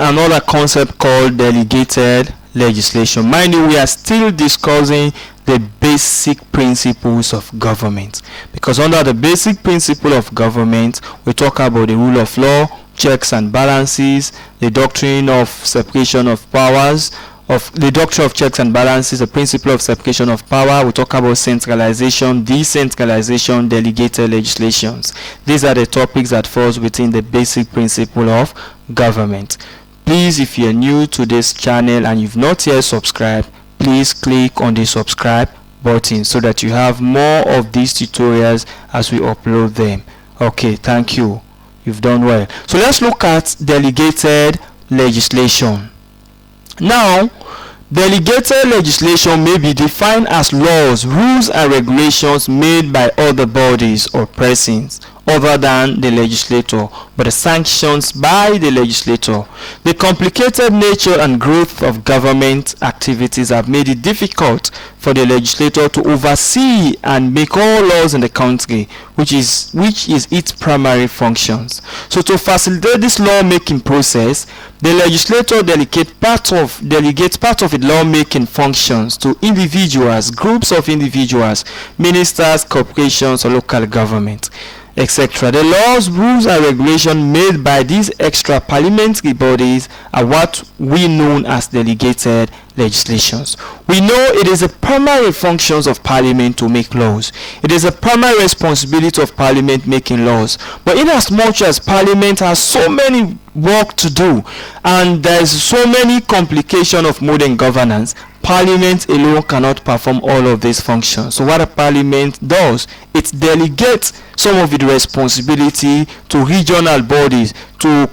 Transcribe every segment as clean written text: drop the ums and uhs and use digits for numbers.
another concept called delegated legislation. Mind you, we are still discussing the basic principles of government, because under the basic principle of government we talk about the rule of law, checks and balances, the doctrine of separation of powers, the doctrine of checks and balances, the principle of separation of power. We talk about centralization, decentralization, delegated legislations. These are the topics that falls within the basic principle of government. Please, if you're new to this channel and you've not yet subscribed, please click on the subscribe button so that you have more of these tutorials as we upload them. Okay, thank you. You've done well. So let's look at delegated legislation. Now, delegated legislation may be defined as laws, rules and regulations made by other bodies or persons other than the legislator, but the sanctions by the legislator. The complicated nature and growth of government activities have made it difficult for the legislator to oversee and make all laws in the country, which is its primary functions. So to facilitate this lawmaking process, the legislator delegates part of its lawmaking functions to individuals, groups of individuals, ministers, corporations, or local government, etc. The laws, rules, and regulations made by these extra parliamentary bodies are what we know as delegated legislations. We know it is a primary functions of parliament to make laws. It is a primary responsibility of parliament making laws. But in as much as parliament has so many work to do and there is so many complications of modern governance, parliament alone cannot perform all of these functions. So what a parliament does, it delegates some of its responsibility to regional bodies, to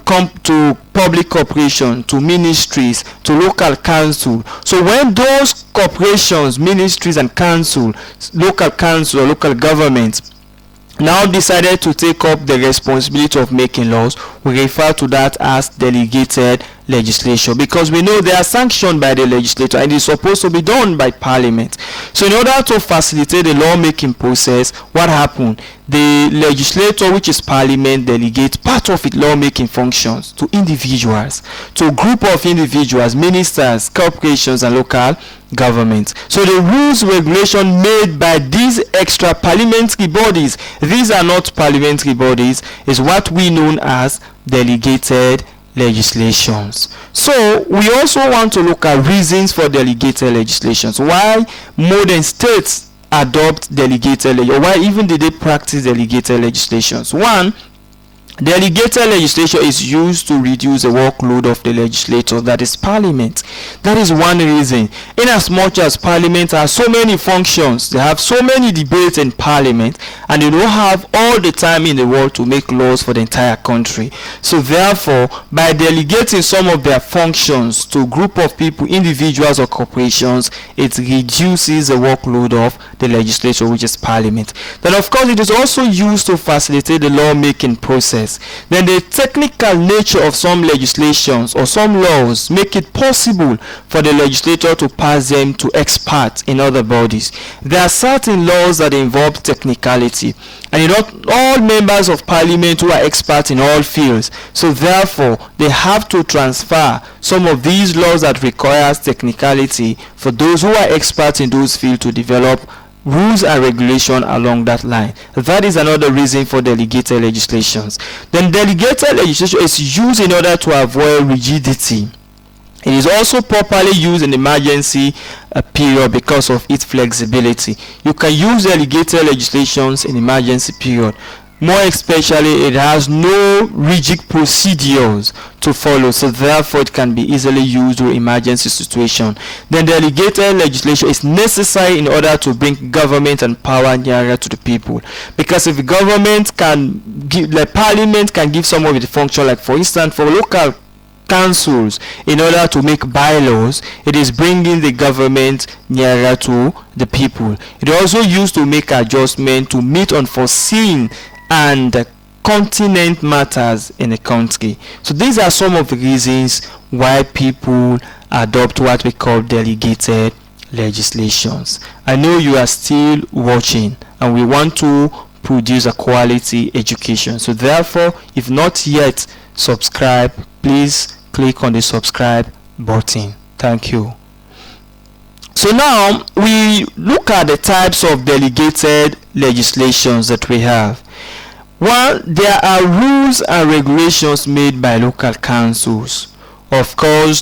public corporations, to ministries, to local council. So when those corporations, ministries and local council or local governments now decided to take up the responsibility of making laws, we refer to that as delegated legislation, because we know they are sanctioned by the legislator and it's supposed to be done by parliament. So in order to facilitate the lawmaking process, what happened? The legislator, which is parliament, delegates part of its lawmaking functions to individuals, to a group of individuals, ministers, corporations and local governments. So the rules, regulation made by these extra parliamentary bodies, these are not parliamentary bodies, is what we know as delegated legislations. So we also want to look at reasons for delegated legislations. Why modern states adopt delegated or why even did they practice delegated legislations? One, delegated legislation is used to reduce the workload of the legislator, that is parliament. That is one reason. In as much as parliament has so many functions, they have so many debates in parliament and they don't have all the time in the world to make laws for the entire country. So therefore, by delegating some of their functions to a group of people, individuals or corporations, it reduces the workload of the legislature, which is parliament. Then of course it is also used to facilitate the lawmaking process. Then the technical nature of some legislations or some laws make it possible for the legislator to pass them to experts in other bodies. There are certain laws that involve technicality, and not all members of parliament who are experts in all fields. So therefore, they have to transfer some of these laws that requires technicality for those who are experts in those fields to develop rules and regulation along that line. That is another reason for delegated legislations. Then delegated legislation is used in order to avoid rigidity. It is also properly used in emergency period because of its flexibility. You can use delegated legislations in emergency period. More especially, it has no rigid procedures to follow, so therefore it can be easily used to emergency situation. Then delegated legislation is necessary in order to bring government and power nearer to the people, because if the government can give, like parliament can give some of the function, like for instance for local councils, in order to make bylaws, it is bringing the government nearer to the people. It also used to make adjustment to meet unforeseen and continent matters in a country. So these are some of the reasons why people adopt what we call delegated legislations. I know you are still watching and we want to produce a quality education. So therefore, if not yet subscribe, please click on the subscribe button. Thank you. So now we look at the types of delegated legislations that we have. One, there are rules and regulations made by local councils. Of course,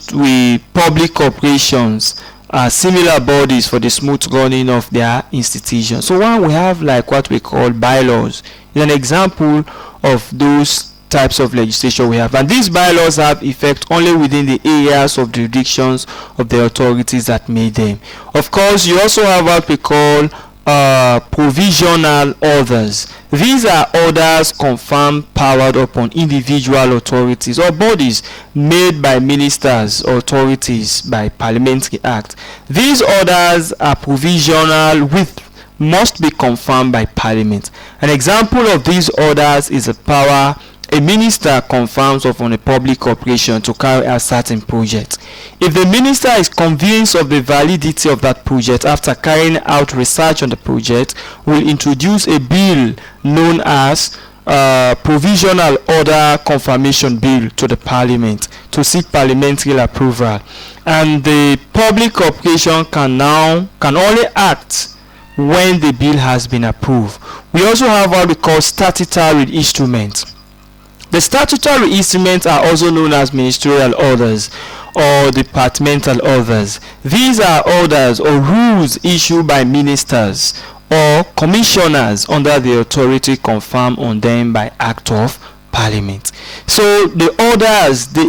public corporations are similar bodies for the smooth running of their institutions. So one, we have like what we call bylaws. It's an example of those types of legislation we have, and these bylaws have effect only within the areas of jurisdictions of the authorities that made them. Of course, you also have what we call provisional orders. These are orders confirmed powered upon individual authorities or bodies made by ministers or authorities by parliamentary act. These orders are provisional with must be confirmed by parliament. An example of these orders is a power a minister confirms upon a public corporation to carry out certain project. If the minister is convinced of the validity of that project after carrying out research on the project, will introduce a bill known as Provisional Order Confirmation Bill to the Parliament to seek parliamentary approval, and the public corporation can only act when the bill has been approved. We also have what we call statutory instruments. The statutory instruments are also known as ministerial orders or departmental orders. These are orders or rules issued by ministers or commissioners under the authority confirmed on them by act of parliament. So the orders, the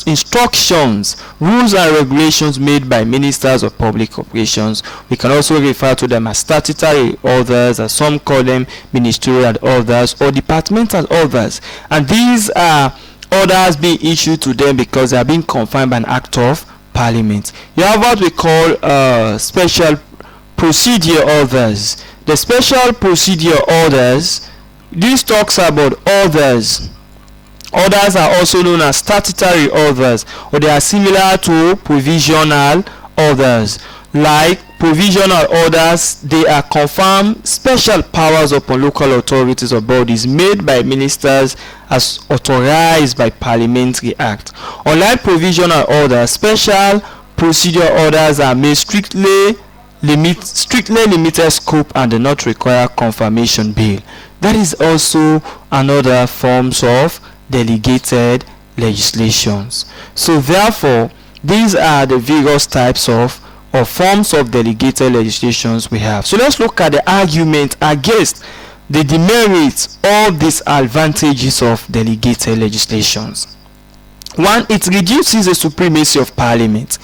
instructions, rules and regulations made by ministers of public corporations, we can also refer to them as statutory orders, as some call them ministerial orders or departmental orders, and these are orders being issued to them because they are being confirmed by an act of parliament. You have what we call special procedure orders. The special procedure orders, this talks about orders. Orders are also known as statutory orders, or they are similar to provisional orders. Like provisional orders, they are confirmed special powers upon local authorities or bodies made by ministers as authorized by parliamentary act. Unlike provisional orders, special procedure orders are made strictly limited scope and do not require confirmation bill. That is also another forms of delegated legislations. So therefore, these are the various types of or forms of delegated legislations we have. So let's look at the argument against the demerits or disadvantages of delegated legislations. One, it reduces the supremacy of parliament.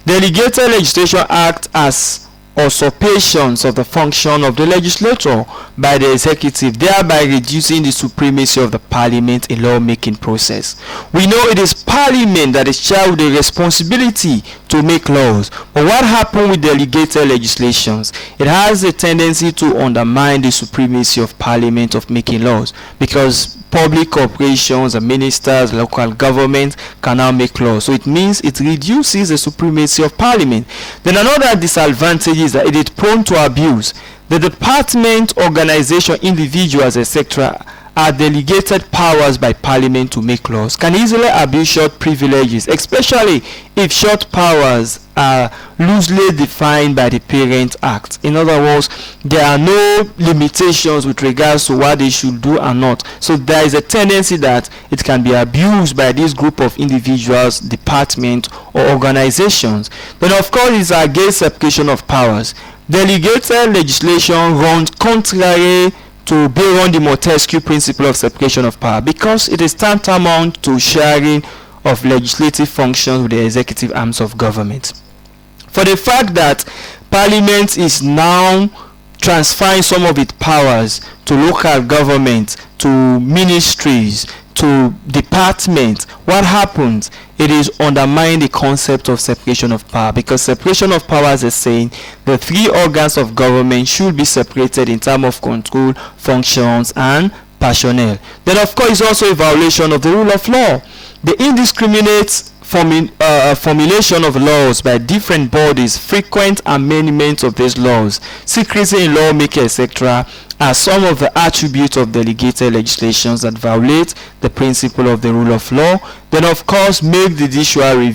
Delegated legislation act as usurpations of the function of the legislature by the executive, thereby reducing the supremacy of the parliament in lawmaking process. We know it is parliament that is charged with the responsibility to make laws, but what happens with delegated legislations? It has a tendency to undermine the supremacy of parliament of making laws, because public corporations and ministers, local government can now make laws. So it means it reduces the supremacy of parliament. Then another disadvantage is that it is prone to abuse. The department, organization, individuals, etc. are delegated powers by parliament to make laws, can easily abuse short privileges, especially if short powers are loosely defined by the Parent Act. In other words, there are no limitations with regards to what they should do and not. So there is a tendency that it can be abused by this group of individuals, department, or organizations. Then of course it's against separation of powers. Delegated legislation runs contrary to Baron de Montesquieu principle of separation of power, because it is tantamount to sharing of legislative functions with the executive arms of government. For the fact that parliament is now transferring some of its powers to local government, to ministries, to departments, what happens? It is undermining the concept of separation of power, because separation of powers is saying the three organs of government should be separated in terms of control, functions, and personnel. Then of course it's also a violation of the rule of law. The indiscriminate formulation of laws by different bodies, frequent amendments of these laws, secrecy in lawmaking, etc., are some of the attributes of delegated legislations that violate the principle of the rule of law. Then, of course, make the judicial review